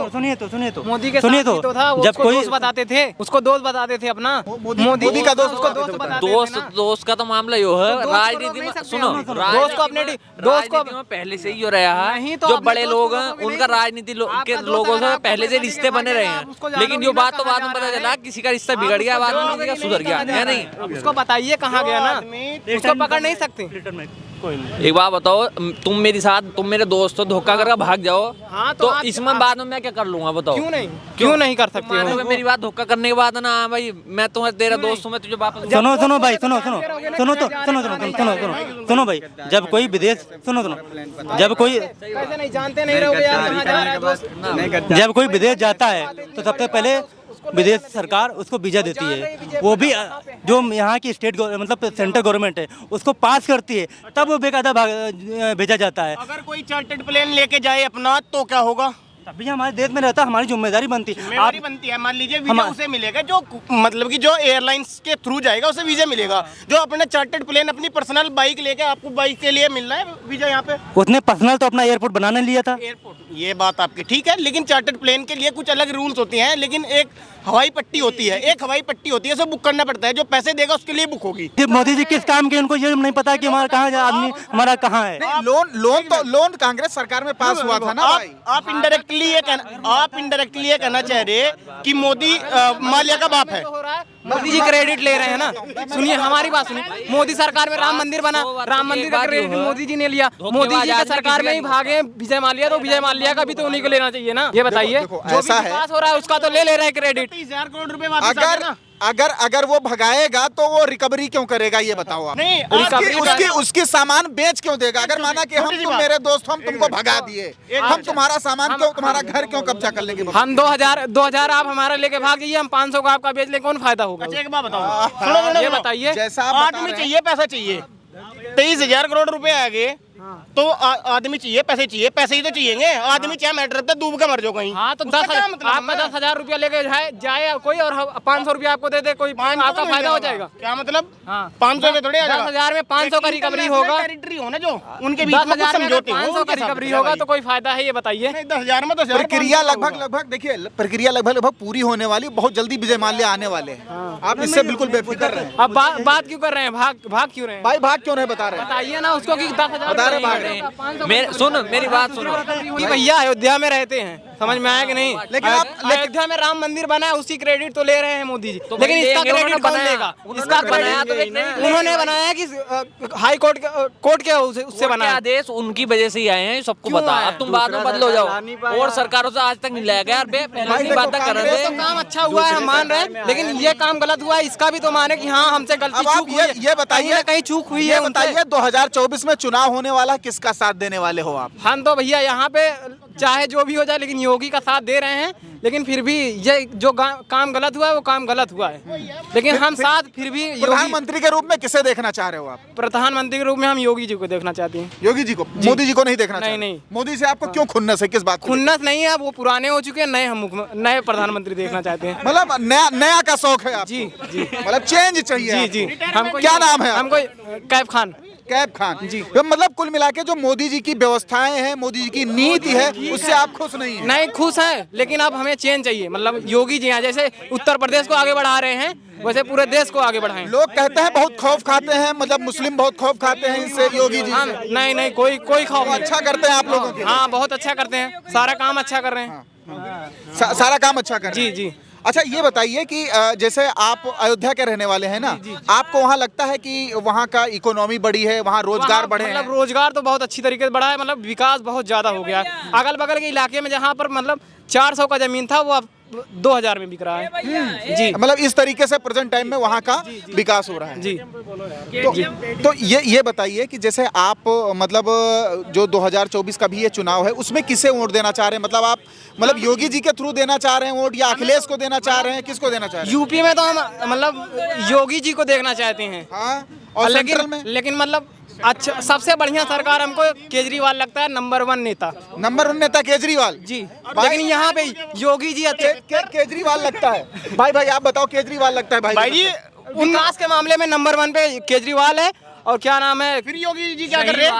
Speaker 3: तो
Speaker 2: मोदी के
Speaker 3: सुनिए
Speaker 2: साथ तो था, वो
Speaker 3: जब
Speaker 2: उसको
Speaker 3: कोई
Speaker 2: दोस्त बताते थे, उसको दोस्त बताते थे अपना।
Speaker 1: मोदी का दोस्त
Speaker 2: उसको दोस्त बताते थे ना।
Speaker 6: दोस्त का तो मामला यो है।
Speaker 2: दोस्त को
Speaker 6: राजनीति
Speaker 2: रोक नहीं
Speaker 6: में
Speaker 2: सकते
Speaker 6: सुनो,
Speaker 2: हम। दोस्त को अपने
Speaker 6: राजनीति में पहले से ही हो रहा
Speaker 2: नहीं
Speaker 6: है।
Speaker 2: तो
Speaker 6: जो
Speaker 2: अपने
Speaker 6: बड़े
Speaker 2: दोस्त
Speaker 6: लोग
Speaker 2: को
Speaker 6: हैं
Speaker 2: रोकोगे
Speaker 6: उनका
Speaker 2: नहीं।
Speaker 6: राजनीति के
Speaker 2: आपका दोस्त
Speaker 6: लोगों
Speaker 2: अगर
Speaker 6: से
Speaker 2: आपको
Speaker 6: पहले से
Speaker 2: पता
Speaker 6: रिश्ते
Speaker 2: है
Speaker 6: बने रहे
Speaker 2: आप उसको
Speaker 6: हैं। लेकिन जो
Speaker 2: जानोगे
Speaker 6: बात तो
Speaker 2: ना
Speaker 6: बाद में
Speaker 2: कहाँ
Speaker 6: पता
Speaker 2: जा
Speaker 6: चला
Speaker 2: रहा
Speaker 6: किसी का रिश्ता बिगड़ गया, बाद में किसी का सुधर गया है नहीं।
Speaker 2: उसको बताइए कहाँ गया ना, उसको पकड़ नहीं सकते।
Speaker 6: एक बात बताओ, तुम मेरे दोस्त हो, धोखा करके भाग जाओ
Speaker 2: हाँ,
Speaker 6: तो
Speaker 2: आप-
Speaker 6: इसमें बाद में मैं क्या कर लूंगा बताओ?
Speaker 2: क्यों नहीं कर सकते हो?
Speaker 6: मानोगे मेरी बात? धोखा करने के बाद ना, हाँ भाई मैं तुम्हें तेरा दोस्त हूँ, मैं तुझे वापस
Speaker 3: सुनो भाई, सुनो भाई, जब कोई विदेश जब कोई
Speaker 2: कैसे नहीं जानते नहीं रहोगे यार कहाँ जा रहा है दोस्त?
Speaker 3: जब कोई विदेश जाता है तो सबसे पहले विदेश सरकार उसको वीजा देती है, वो भी जो यहाँ की स्टेट मतलब सेंट्रल गवर्नमेंट है उसको पास करती है, तब वो बेकायदा भेजा जाता है।
Speaker 2: अगर कोई चार्टर्ड प्लेन लेके जाए अपना तो क्या होगा?
Speaker 3: तभी हमारे देश में रहता, हमारी जिम्मेदारी बनती है।
Speaker 2: जिम्मेदारी बनती है। मान लीजिए वीजा उसे मिलेगा जो मतलब कि जो एयरलाइंस के थ्रू जाएगा उसे वीजा मिलेगा। जो अपना चार्टर्ड प्लेन अपनी पर्सनल बाइक लेके आपको बाइक के लिए मिल रहा है वीजा यहाँ पे।
Speaker 3: उसने पर्सनल तो अपना एयरपोर्ट बनाने लिया था।
Speaker 2: एयरपोर्ट, ये बात आपकी ठीक है, लेकिन चार्टर्ड प्लेन के लिए कुछ अलग रूल्स होते हैं। लेकिन एक हवाई पट्टी होती है, एक हवाई पट्टी होती है, उसे बुक करना पड़ता है। जो पैसे देगा उसके लिए बुक होगी।
Speaker 3: मोदी जी किस काम के, उनको ये नहीं पता कि हमारा कहाँ आदमी हमारा कहाँ है।
Speaker 1: लोन कांग्रेस सरकार में पास हुआ था ना भाई।
Speaker 2: आप इनडायरेक्टली ये कहना चाह रहे कि मोदी माल्या का बाप है।
Speaker 7: मोदी जी क्रेडिट ले रहे हैं ना। सुनिए हमारी बात सुनिए, मोदी सरकार में राम मंदिर बना, राम मंदिर का क्रेडिट मोदी जी ने लिया। मोदी जी के सरकार में ही भागे विजय माल्या, तो विजय माल्या का भी तो उन्हीं को लेना चाहिए ना। ये बताइए, जो भी विकास हो रहा है उसका तो ले रहे हैं क्रेडिट।
Speaker 2: 30,000 करोड़ रुपए वापस आ गए ना।
Speaker 1: अगर वो भगाएगा तो वो रिकवरी क्यों करेगा ये बताओ आप। नहीं, उसकी सामान बेच क्यों देगा। अगर माना कि हम तुम मेरे दोस्त हम तुमको भगा दिए, हम तुम्हारा सामान क्यों, तुम्हारा घर क्यों कब्जा कर लेंगे।
Speaker 7: हम 2000 आप हमारा लेके भाग जाइए, हम 500 का आपका बेच ले, कौन फायदा होगा।
Speaker 2: अच्छा एक बात बताओ,
Speaker 7: ये बताइए,
Speaker 1: जैसा
Speaker 2: आदमी चाहिए पैसा चाहिए। 23,000 करोड़ रुपए आ गए तो आदमी चाहिए, पैसे चाहिए, पैसे ही तो चाहिए। आदमी चाहे मैटर पे डूब के मर जाओ कहीं।
Speaker 7: हाँ तो 10,000 आपका 10,000 रुपया लेके जाए कोई और 500 रुपया आपको दे दे कोई, आपका फायदा हो जाएगा।
Speaker 2: क्या मतलब?
Speaker 7: हाँ
Speaker 2: 500 के थोड़े
Speaker 7: 10,000 में 500 का रिकवरी होगा।
Speaker 2: टेरिटरी हो ना जो उनके बीच में
Speaker 7: 500 का रिकवरी होगा तो कोई फायदा है, ये बताइए।
Speaker 2: 10,000 में 10,000
Speaker 1: प्रक्रिया लगभग देखिए, प्रक्रिया लगभग पूरी होने वाली, बहुत जल्दी विजय माल्या आने वाले हैं। आप इससे बिल्कुल बेफिक्र रहें।
Speaker 7: अब बात क्यों कर रहे हैं, भाग क्यों रहे हैं
Speaker 1: भाई? भाग क्यों नहीं बता रहे?
Speaker 7: बताइए ना उसको कि 10,000
Speaker 1: बता रहे भाग रहे हैं।
Speaker 6: मेरी बात सुनो।
Speaker 7: कि भैया अयोध्या में रहते हैं, समझ में आया कि नहीं।
Speaker 1: लेकिन आप
Speaker 7: अयोध्या में राम मंदिर बना है, उसकी क्रेडिट तो ले रहे हैं मोदी जी, लेकिन इसका क्रेडिट कौन लेगा। इसका
Speaker 6: बनाया तो
Speaker 7: उन्होंने बनाया कि हाई कोर्ट के उससे बनाया।
Speaker 6: आदेश उनकी वजह से ही आए हैं, सबको पता है। अब तुम बाद में बदलो जाओ। और सरकारों से आज तक नहीं लाया गया यार, पहले की बात कर रहे थे।
Speaker 7: काम अच्छा हुआ है, हम मान रहे हैं, लेकिन ये काम गलत हुआ है, इसका भी तो माने कि हाँ हमसे गलती चूक हुई है।
Speaker 1: ये बताइए,
Speaker 7: कहीं चूक हुई
Speaker 1: ये
Speaker 7: है।
Speaker 1: बताइए 2024 में चुनाव होने वाला, किसका साथ देने वाले हो आप?
Speaker 7: हम तो भैया यहाँ पे चाहे जो भी हो जाए, लेकिन योगी का साथ दे रहे हैं। लेकिन फिर भी ये जो काम गलत हुआ है वो काम गलत हुआ है, लेकिन हम साथ फिर भी
Speaker 1: प्रधानमंत्री के रूप में किसे देखना चाह रहे हो आप?
Speaker 7: प्रधानमंत्री के रूप में हम योगी जी को देखना चाहते हैं।
Speaker 1: योगी जी को, मोदी जी को नहीं देखना चाहते?
Speaker 7: नहीं।
Speaker 1: मोदी से आपको क्यों खुन्नस है, किस बात?
Speaker 7: खुन्नस नहीं है, वो पुराने हो चुके हैं, नए प्रधानमंत्री देखना चाहते हैं।
Speaker 1: मतलब नया का शौक है आपको?
Speaker 7: जी
Speaker 1: मतलब चेंज चाहिए?
Speaker 7: जी हमको
Speaker 1: क्या नाम है?
Speaker 7: हमको कैफ खान
Speaker 1: जी। तो मतलब कुल मिला के जो मोदी जी की व्यवस्थाएं हैं, मोदी जी की नीति है, उससे आप खुश नहीं है?
Speaker 7: नहीं खुश हैं, लेकिन अब हमें चेंज चाहिए। मतलब योगी जी हैं, जैसे उत्तर प्रदेश को आगे बढ़ा रहे हैं, वैसे पूरे देश को आगे बढ़ाएं।
Speaker 1: लोग कहते हैं बहुत खौफ खाते हैं, मतलब मुस्लिम बहुत खौफ खाते हैं इनसे, योगी जी से।
Speaker 7: नहीं कोई खौफ नहीं।
Speaker 1: अच्छा करते हैं आप लोगों के?
Speaker 7: हाँ बहुत अच्छा करते हैं, सारा काम अच्छा कर रहे हैं।
Speaker 1: सारा काम अच्छा कर रहे हैं?
Speaker 7: जी।
Speaker 1: अच्छा ये बताइए कि जैसे आप अयोध्या के रहने वाले हैं ना, आपको वहाँ लगता है कि वहाँ का इकोनॉमी बढ़ी है, वहाँ रोजगार बढ़े हैं?
Speaker 7: मतलब रोजगार तो बहुत अच्छी तरीके से बढ़ा है, मतलब विकास बहुत ज्यादा हो गया है। अगल बगल के इलाके में जहाँ पर मतलब 400 का जमीन था वो अब 2000 में बिक रहा है। जी
Speaker 1: मतलब इस तरीके से प्रेजेंट टाइम में वहाँ का विकास हो रहा है।
Speaker 7: जी।
Speaker 1: तो ये बताइए कि जैसे आप मतलब जो 2024 का भी ये चुनाव है, उसमें किसे वोट देना चाह रहे हैं? मतलब आप योगी जी के थ्रू देना चाह रहे हैं वोट, या अखिलेश को देना चाह रहे हैं, किसको देना चाह रहे हैं?
Speaker 7: यूपी में तो हम मतलब योगी जी को देखना चाहते हैं।
Speaker 1: हाँ, और सेंट्रल में?
Speaker 7: लेकिन मतलब अच्छा सबसे बढ़िया सरकार हमको केजरीवाल लगता है, नंबर 1 नेता।
Speaker 1: नंबर 1 नेता केजरीवाल
Speaker 7: जी। लेकिन यहाँ पे योगी जी अच्छे
Speaker 1: केजरीवाल लगता है। भाई आप बताओ, केजरीवाल लगता है? भाई जी
Speaker 7: विकास के मामले में नंबर 1 पे केजरीवाल है। और क्या नाम है,
Speaker 2: फिर योगी जी क्या कर रहे हैं?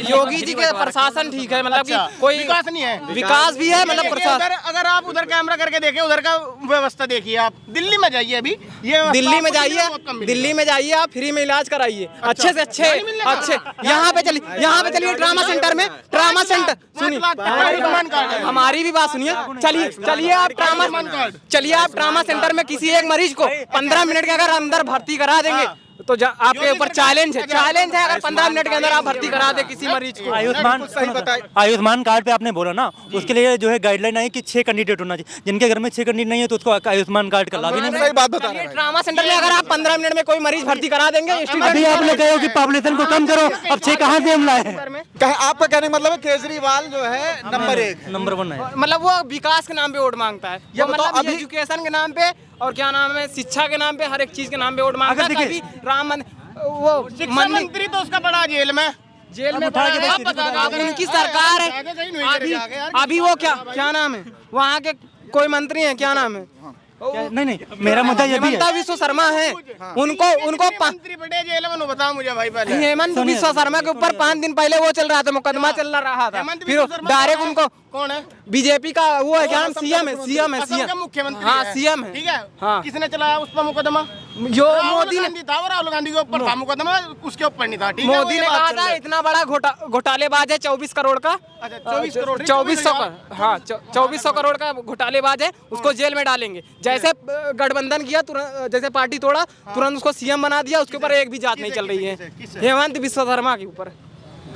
Speaker 7: योगी जी के प्रशासन ठीक है, मतलब कि कोई
Speaker 2: विकास नहीं है।
Speaker 7: विकास भी है, मतलब प्रशासन।
Speaker 2: अगर आप उधर कैमरा करके देखें, उधर का व्यवस्था देखिए। आप दिल्ली में जाइए, अभी ये
Speaker 7: दिल्ली में जाइए आप, फ्री में इलाज कराइए अच्छे से अच्छे। यहाँ पे चलिए ट्रामा सेंटर में, ट्रामा सेंटर सुनिए, हमारी भी बात सुनिए। चलिए आप ट्रामा सेंटर में किसी एक मरीज को 15 मिनट के अगर अंदर भर्ती करा देंगे तो आपके ऊपर चैलेंज है अगर 15 मिनट के अंदर आप भर्ती करा दे किसी मरीज को।
Speaker 3: आयुष्मान कार्ड पे आपने बोला ना, उसके लिए जो है गाइडलाइन आई कि 6 कैंडिडेट होना चाहिए। जिनके घर में 6 कैंडिडेट नहीं है तो उसको आयुष्मान कार्ड का लाभ ही नहीं।
Speaker 1: सही बात बता रहे हैं।
Speaker 7: ट्रामा सेंटर में अगर आप 15 मिनट में कोई मरीज भर्ती करा देंगे,
Speaker 3: अभी आपने कहा कि पॉपुलेशन को कम करो, अब 6 कहाँ से हम लाए?
Speaker 1: आपका कहने का मतलब है केजरीवाल जो है नंबर 1 है,
Speaker 7: मतलब वो विकास के नाम पे वोट मांगता है,
Speaker 1: ये मतलब
Speaker 7: अभी एजुकेशन के नाम पे और क्या नाम है शिक्षा के नाम पे, हर एक चीज के नाम पे वोट मांगता है। राम वो
Speaker 2: शिक्षा मंत्री तो उसका बड़ा जेल में,
Speaker 7: जेल में
Speaker 3: उठा के
Speaker 7: पड़ा है।
Speaker 3: बस सीधे
Speaker 7: अब उनकी सरकार है। अभी वो क्या नाम है वहाँ के कोई मंत्री हैं, क्या नाम है?
Speaker 3: नहीं मेरा मुद्दा ये भी
Speaker 7: हेमंत
Speaker 3: है।
Speaker 7: विश्व शर्मा है, उनको
Speaker 2: मंत्री बड़े जेल में बताओ मुझे भाई पहले।
Speaker 7: हेमंत विश्व शर्मा के ऊपर 5 दिन पहले वो चल रहा था, मुकदमा चल रहा था,
Speaker 2: हेमंत
Speaker 7: फिर
Speaker 2: विश्व शर्मा
Speaker 7: डायरेक्ट उनको
Speaker 2: कौन है?
Speaker 7: बीजेपी का वो है, क्या नाम? सीएम है, सीएम है,
Speaker 2: असम का
Speaker 7: सीएम।
Speaker 2: मुख्यमंत्री
Speaker 7: हाँ,
Speaker 2: है।
Speaker 7: सीएम है।
Speaker 2: ठीक है।
Speaker 7: हाँ।
Speaker 2: किसने चलाया उस पर मुकदमा?
Speaker 7: जो मोदी ने
Speaker 2: था, वो राहुल गांधी के ऊपर था मुकदमा, उसके ऊपर नहीं था। ठीक है,
Speaker 7: मोदी ने कहा था इतना बड़ा घोटालेबाज है 24 करोड़ का,
Speaker 2: 24 करोड़
Speaker 7: 2400 का, हाँ 2400 करोड़ का घोटालेबाज है, उसको जेल में डालेंगे। जैसे गठबंधन किया तुरंत, जैसे पार्टी तोड़ा तुरंत उसको सीएम बना दिया, उसके ऊपर एक भी जांच नहीं चल रही है। हेमंत विश्व शर्मा के ऊपर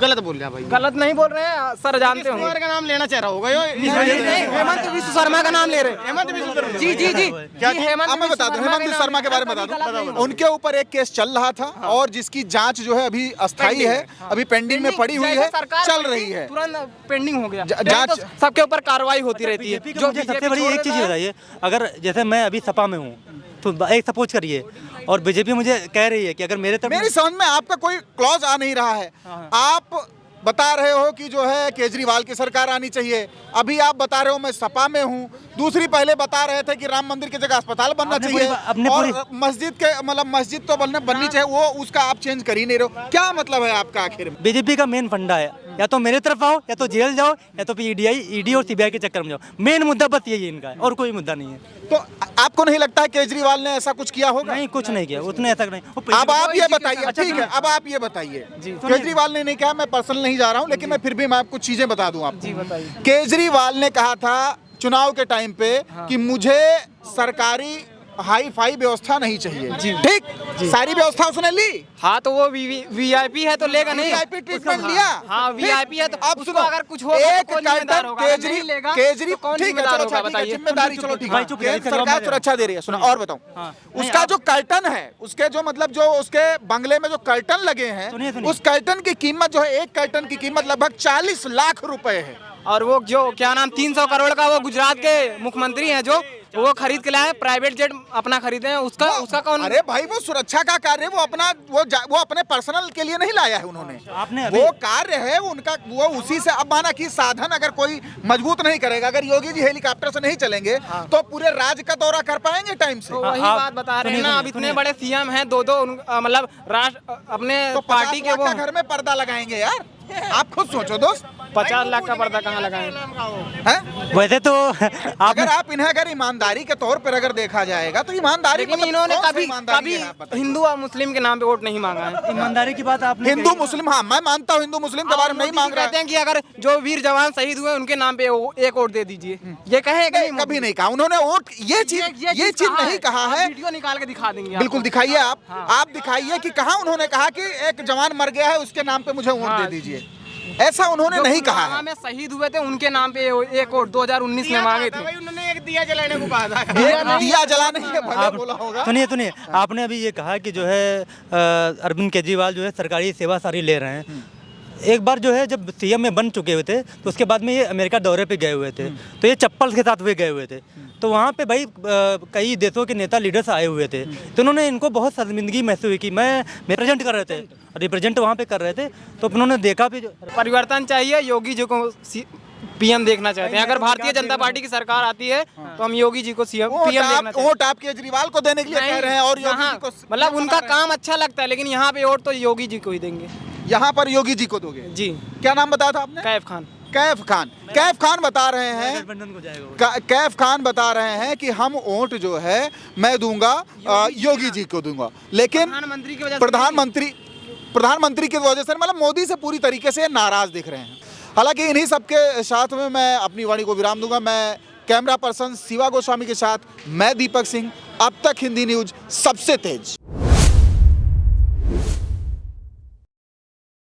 Speaker 2: गलत बोल रहा भाई।
Speaker 7: गलत नहीं बोल रहे हैं सर, जानते होंगे।
Speaker 2: कुमार का नाम लेना चाह रहा होगा यो।
Speaker 7: हेमंत विश्व शर्मा का नाम ले रहे हैं।
Speaker 2: हेमंत विश्व शर्मा।
Speaker 7: जी जी जी
Speaker 1: क्या
Speaker 7: जी, हेमंत
Speaker 1: अब मैं बता दूं, हेमंत विश्व शर्मा के बारे में बता दूं, उनके ऊपर एक केस चल रहा था और जिसकी जांच जो है अभी अस्थायी है, अभी पेंडिंग में पड़ी हुई है, चल रही है,
Speaker 7: तुरंत पेंडिंग हो गया।
Speaker 1: जांच
Speaker 7: तो सबके ऊपर कार्रवाई होती रहती है।
Speaker 3: जो सबसे बड़ी एक चीज़ बताइए, अगर जैसे मैं अभी सपा में हूँ तो एक सपोज करिए, और बीजेपी मुझे कह रही है कि अगर मेरे तरफ
Speaker 1: मेरी समझ में आपका कोई क्लॉज आ नहीं रहा है। आप बता रहे हो कि जो है केजरीवाल की सरकार आनी चाहिए, अभी आप बता रहे हो मैं सपा में हूँ, दूसरी पहले बता रहे थे कि राम मंदिर की जगह अस्पताल बनना
Speaker 3: आपने
Speaker 1: चाहिए
Speaker 3: अपने
Speaker 1: और मस्जिद के मतलब मस्जिद तो बननी चाहिए, वो उसका आप चेंज कर ही नहीं रहे हो। क्या मतलब है आपका आखिर में?
Speaker 3: बीजेपी का मेन फंडा है, या तो मेरे तरफ आओ, या तो जेल जाओ, या तो फिर ईडी और सीबीआई के चक्कर में जाओ। मेन मुद्दा बस यही इनका है, और कोई मुद्दा नहीं है।
Speaker 1: तो आपको नहीं लगता है केजरीवाल ने ऐसा कुछ किया होगा?
Speaker 3: नहीं, कुछ नहीं किया, उसने ऐसा नहीं।
Speaker 1: अब आप ये बताइए, ठीक है, अब आप ये बताइए, केजरीवाल ने नहीं कहा, मैं पर्सनल नहीं जा रहा हूँ, लेकिन मैं फिर भी मैं आपको चीजें बता दूं आपको।
Speaker 7: जी बताइए।
Speaker 1: केजरीवाल ने कहा था चुनाव के टाइम पे कि मुझे सरकारी हाई फाई व्यवस्था नहीं चाहिए। ठीक, सारी व्यवस्था उसने ली।
Speaker 7: हाँ तो वो वीआईपी है तो लेगा नहीं।
Speaker 1: वीआईपी ट्रीटमेंट लिया।
Speaker 7: हाँ वीआईपी है तो
Speaker 1: अब
Speaker 7: उसको
Speaker 1: सुनो,
Speaker 7: अगर कुछ होगा
Speaker 1: एक
Speaker 7: तो कौन जिम्मेदार होगा? अगर नहीं लेगा तो कौन
Speaker 1: ठीक है,
Speaker 7: जिम्मेदार
Speaker 1: चलो
Speaker 7: होगा
Speaker 1: ठीक है,
Speaker 7: बताइए?
Speaker 1: जिम्मेदारी चलो ठीक
Speaker 3: भाई
Speaker 1: है,
Speaker 3: चुप
Speaker 1: केंद्र
Speaker 3: रहिए,
Speaker 1: सरकार
Speaker 3: जवाब
Speaker 1: सुरक्षा दे रही है। सुनो और बताऊं, उसका जो कर्टन है, उसके जो मतलब जो उसके बंगले में जो कर्टन लगे हैं, उस कर्टन की कीमत जो है, एक कर्टन की कीमत लगभग 40 लाख रुपए है।
Speaker 7: और वो जो क्या नाम 300 करोड़ का वो गुजरात के मुख्यमंत्री हैं जो वो खरीद के लाए, प्राइवेट जेट अपना खरीदे हैं, उसका कौन?
Speaker 1: अरे भाई वो सुरक्षा का कार्य वो अपना वो अपने पर्सनल के लिए नहीं लाया है उन्होंने।
Speaker 3: आपने
Speaker 1: वो कार्य है उनका, वो उसी से। अब माना कि साधन अगर कोई मजबूत नहीं करेगा, अगर योगी जी हेलीकॉप्टर से नहीं चलेंगे तो पूरे राज्य का दौरा कर पाएंगे टाइम से?
Speaker 7: तो वही बात बता रहे हैं ना, अब इतने बड़े सीएम हैं, दो मतलब राष्ट्र अपने
Speaker 1: तो
Speaker 7: पार्टी के वो
Speaker 1: का घर में पर्दा लगाएंगे यार, आप खुद सोचो दोस्त।
Speaker 7: 50 लाख का पर्दा कहाँ लगाएंगे?
Speaker 1: हैं?
Speaker 3: वैसे तो आप
Speaker 1: अगर आप इन्हें अगर ईमानदारी के तौर पर अगर देखा जाएगा तो ईमानदारी
Speaker 7: लेकिन
Speaker 1: मतलब
Speaker 7: इन्होंने
Speaker 1: कौन सी
Speaker 7: कभी
Speaker 1: ईमानदारी है, आप बताइए?
Speaker 7: हिंदू और मुस्लिम के नाम पे वोट नहीं मांगा है।
Speaker 3: ईमानदारी की बात आपने
Speaker 1: हिंदू मुस्लिम, हाँ मैं मानता हूँ हिंदू मुस्लिम के बारे में नहीं मांग रहा,
Speaker 7: कहते हैं कि अगर जो वीर जवान शहीद हुए उनके नाम पे एक वोट दे दीजिए, ये कहे कि नहीं?
Speaker 1: कभी नहीं कहा उन्होंने वोट, ये चीज नहीं कहा है।
Speaker 7: वीडियो निकाल के दिखा देंगे आपको।
Speaker 1: बिल्कुल दिखाइए आप दिखाइए कि कहाँ उन्होंने कहा कि एक जवान मर गया है उसके नाम पे मुझे वोट दे दीजिए, ऐसा उन्होंने नहीं कहा है।
Speaker 7: में शहीद हुए थे उनके नाम पे एक वोट 2019 में मांगे थे।
Speaker 2: भाई उन्होंने एक दिया जलाने को कहा था।
Speaker 1: दिया जलाने के भले बोला होगा।
Speaker 3: सुनिए, आपने अभी ये कहा कि जो है अरविंद केजरीवाल जो है सरकारी सेवा सारी ले रहे हैं। एक बार जो है जब सीएम में बन चुके हुए थे तो उसके बाद में ये अमेरिका दौरे पे गए हुए थे, तो ये चप्पल के साथ वे गए हुए थे, तो वहाँ पे भाई कई देशों के नेता लीडर्स आए हुए थे, तो उन्होंने इनको बहुत शर्मिंदगी महसूस हुई कि मैं रिप्रेजेंट कर रहे थे, रिप्रेजेंट वहाँ पे कर रहे थे, तो उन्होंने देखा भी
Speaker 7: परिवर्तन चाहिए, योगी जी को पीएम देखना चाहते हैं। अगर भारतीय जनता पार्टी की सरकार आती है तो हम योगी जी को पीएम देखना चाहते हैं।
Speaker 1: वोट आप केजरीवाल को देने के लिए कह रहे हैं और योगी जी को,
Speaker 7: मतलब उनका काम अच्छा लगता है, लेकिन यहाँ पे वोट तो योगी जी को ही देंगे।
Speaker 1: यहाँ पर योगी जी को दोगे?
Speaker 7: जी।
Speaker 1: क्या नाम बताया था आपने?
Speaker 7: कैफ खान।
Speaker 1: कैफ खान बता रहे हैं, कैफ खान बता रहे हैं कि हम वोट जो है मैं दूंगा योगी जी को दूंगा, लेकिन प्रधानमंत्री की वजह से मतलब मोदी से पूरी तरीके से नाराज दिख रहे हैं। हालांकि इन्हीं सबके साथ में मैं अपनी वाणी को विराम दूंगा। मैं कैमरा पर्सन शिवा गोस्वामी के साथ मैं दीपक सिंह, अब तक हिंदी न्यूज सबसे तेज।